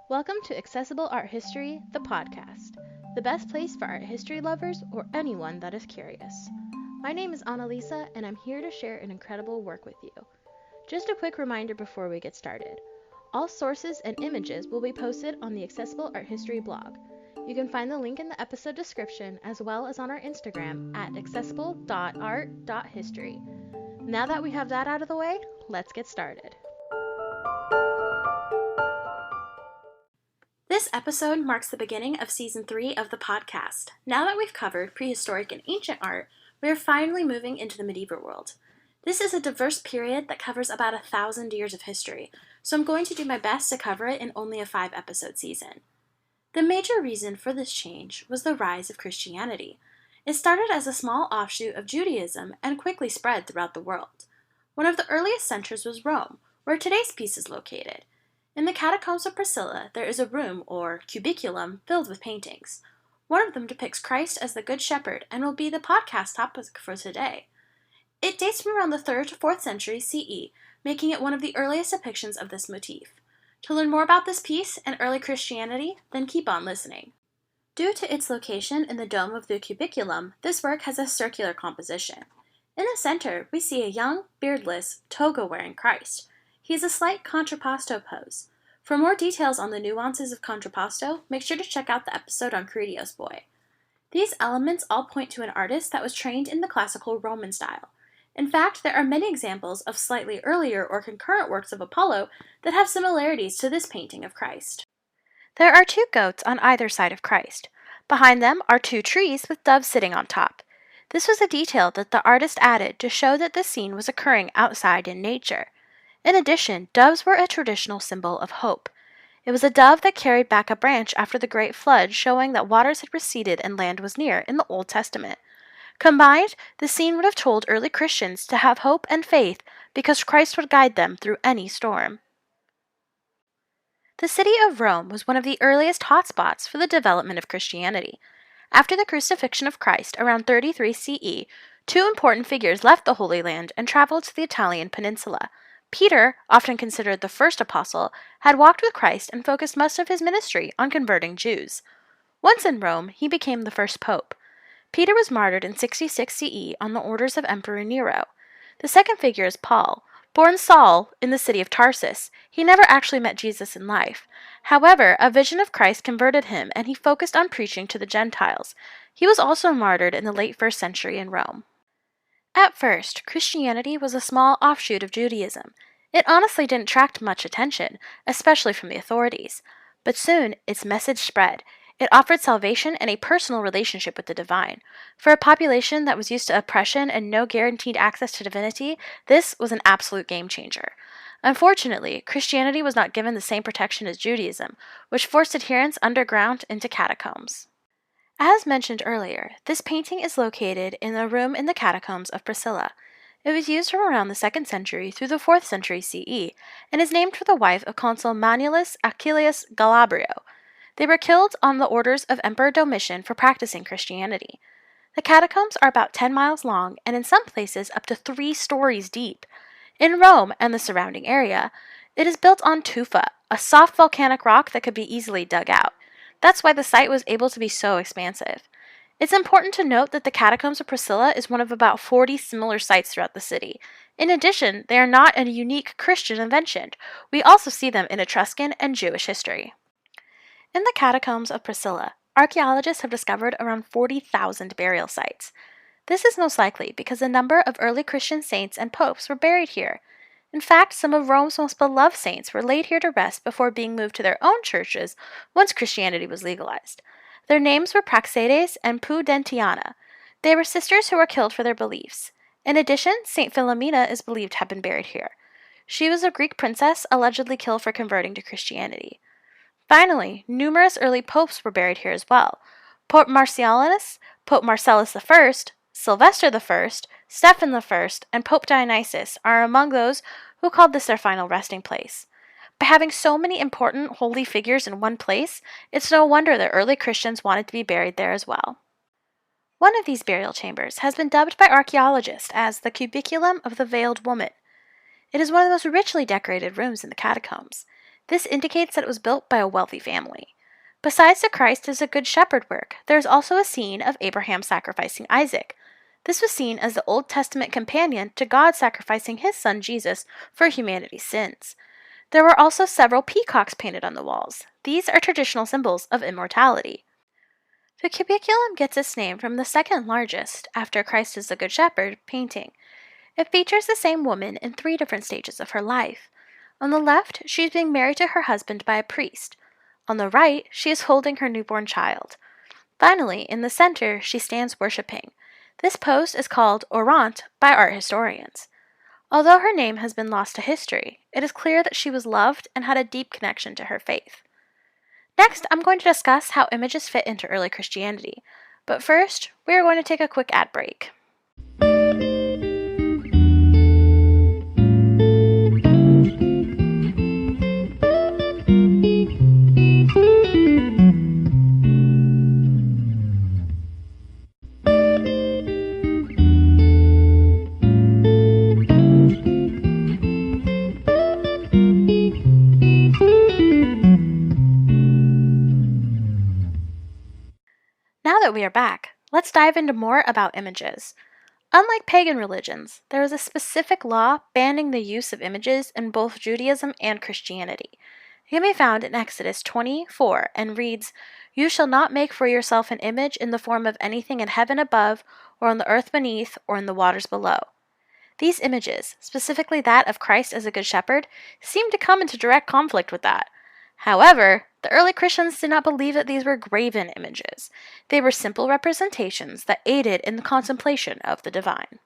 Welcome to Accessible Art History, the podcast, the best place for art history lovers or anyone that is curious. My name is Annalisa, and I'm here to share an incredible work with you. Just a quick reminder before we get started. All sources and images will be posted on the Accessible Art History blog. You can find the link in the episode description as well as on our Instagram at accessible.art.history. Now that we have that out of the way, let's get started. This episode marks the beginning of Season 3 of the podcast. Now that we've covered prehistoric and ancient art, we are finally moving into the medieval world. This is a diverse period that covers about 1,000 years of history, so I'm going to do my best to cover it in only a 5-episode season. The major reason for this change was the rise of Christianity. It started as a small offshoot of Judaism and quickly spread throughout the world. One of the earliest centers was Rome, where today's piece is located. In the Catacombs of Priscilla, there is a room, or cubiculum, filled with paintings. One of them depicts Christ as the Good Shepherd and will be the podcast topic for today. It dates from around the 3rd to 4th century CE, making it one of the earliest depictions of this motif. To learn more about this piece and early Christianity, then keep on listening. Due to its location in the dome of the cubiculum, this work has a circular composition. In the center, we see a young, beardless, toga-wearing Christ. He is a slight contrapposto pose. For more details on the nuances of contrapposto, make sure to check out the episode on Credios Boy. These elements all point to an artist that was trained in the classical Roman style. In fact, there are many examples of slightly earlier or concurrent works of Apollo that have similarities to this painting of Christ. There are 2 goats on either side of Christ. Behind them are 2 trees with doves sitting on top. This was a detail that the artist added to show that this scene was occurring outside in nature. In addition, doves were a traditional symbol of hope. It was a dove that carried back a branch after the Great Flood, showing that waters had receded and land was near in the Old Testament. Combined, the scene would have told early Christians to have hope and faith because Christ would guide them through any storm. The city of Rome was one of the earliest hotspots for the development of Christianity. After the crucifixion of Christ around 33 CE, 2 important figures left the Holy Land and traveled to the Italian peninsula. Peter, often considered the first apostle, had walked with Christ and focused most of his ministry on converting Jews. Once in Rome, he became the first pope. Peter was martyred in 66 CE on the orders of Emperor Nero. The second figure is Paul. Born Saul in the city of Tarsus, he never actually met Jesus in life. However, a vision of Christ converted him and he focused on preaching to the Gentiles. He was also martyred in the late 1st century in Rome. At first, Christianity was a small offshoot of Judaism. It honestly didn't attract much attention, especially from the authorities. But soon, its message spread. It offered salvation and a personal relationship with the divine. For a population that was used to oppression and no guaranteed access to divinity, this was an absolute game changer. Unfortunately, Christianity was not given the same protection as Judaism, which forced adherents underground into catacombs. As mentioned earlier, this painting is located in a room in the Catacombs of Priscilla. It was used from around the 2nd century through the 4th century CE, and is named for the wife of Consul Manlius Acilius Galabrio. They were killed on the orders of Emperor Domitian for practicing Christianity. The catacombs are about 10 miles long, and in some places up to 3 stories deep. In Rome and the surrounding area, it is built on tufa, a soft volcanic rock that could be easily dug out. That's why the site was able to be so expansive. It's important to note that the Catacombs of Priscilla is one of about 40 similar sites throughout the city. In addition, they are not a unique Christian invention. We also see them in Etruscan and Jewish history. In the Catacombs of Priscilla, archaeologists have discovered around 40,000 burial sites. This is most likely because a number of early Christian saints and popes were buried here. In fact, some of Rome's most beloved saints were laid here to rest before being moved to their own churches once Christianity was legalized. Their names were Praxedes and Pudentiana. They were sisters who were killed for their beliefs. In addition, St. Philomena is believed to have been buried here. She was a Greek princess allegedly killed for converting to Christianity. Finally, numerous early popes were buried here as well. Pope Marcialinus, Pope Marcellus I, Sylvester I, Stephen I, and Pope Dionysius are among those who called this their final resting place. By having so many important holy figures in one place, it's no wonder that early Christians wanted to be buried there as well. One of these burial chambers has been dubbed by archaeologists as the Cubiculum of the Veiled Woman. It is one of the most richly decorated rooms in the catacombs. This indicates that it was built by a wealthy family. Besides the Christ as a good shepherd work, there is also a scene of Abraham sacrificing Isaac. This was seen as the Old Testament companion to God sacrificing his son Jesus for humanity's sins. There were also several peacocks painted on the walls. These are traditional symbols of immortality. The cubiculum gets its name from the second largest, after Christ is the Good Shepherd, painting. It features the same woman in 3 different stages of her life. On the left, she is being married to her husband by a priest. On the right, she is holding her newborn child. Finally, in the center, she stands worshiping. This pose is called orant by art historians. Although her name has been lost to history, it is clear that she was loved and had a deep connection to her faith. Next, I'm going to discuss how images fit into early Christianity. But first, we are going to take a quick ad break. Now that we are back, let's dive into more about images. Unlike pagan religions, there is a specific law banning the use of images in both Judaism and Christianity. It can be found in Exodus 20:4 and reads, "You shall not make for yourself an image in the form of anything in heaven above, or on the earth beneath, or in the waters below." These images, specifically that of Christ as a good shepherd, seem to come into direct conflict with that. However, the early Christians did not believe that these were graven images. They were simple representations that aided in the contemplation of the divine.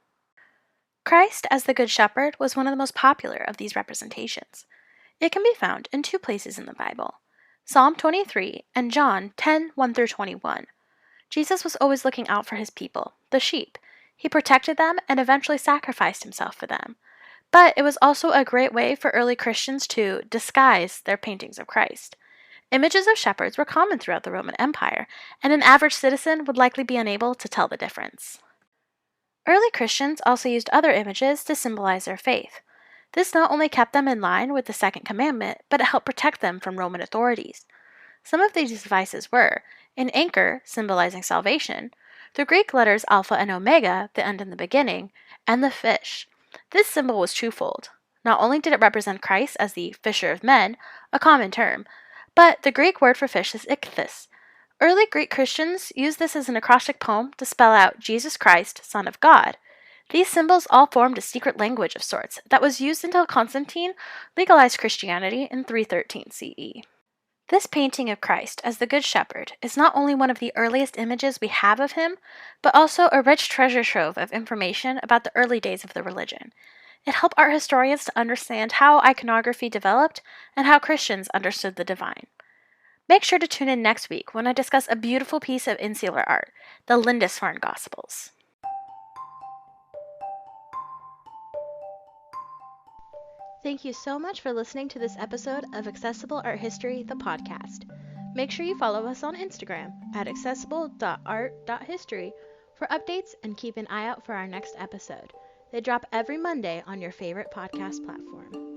Christ as the Good Shepherd was one of the most popular of these representations. It can be found in 2 places in the Bible, Psalm 23 and John 10:1-21. Jesus was always looking out for his people, the sheep. He protected them and eventually sacrificed himself for them. But it was also a great way for early Christians to disguise their paintings of Christ. Images of shepherds were common throughout the Roman Empire, and an average citizen would likely be unable to tell the difference. Early Christians also used other images to symbolize their faith. This not only kept them in line with the Second Commandment, but it helped protect them from Roman authorities. Some of these devices were an anchor, symbolizing salvation, the Greek letters Alpha and Omega, the end and the beginning, and the fish. This symbol was twofold. Not only did it represent Christ as the fisher of men, a common term, but the Greek word for fish is ichthys. Early Greek Christians used this as an acrostic poem to spell out Jesus Christ, Son of God. These symbols all formed a secret language of sorts that was used until Constantine legalized Christianity in 313 CE. This painting of Christ as the Good Shepherd is not only one of the earliest images we have of him, but also a rich treasure trove of information about the early days of the religion. It helped art historians to understand how iconography developed and how Christians understood the divine. Make sure to tune in next week when I discuss a beautiful piece of insular art, the Lindisfarne Gospels. Thank you so much for listening to this episode of Accessible Art History, the podcast. Make sure you follow us on Instagram at accessible.art.history for updates and keep an eye out for our next episode. They drop every Monday on your favorite podcast platform.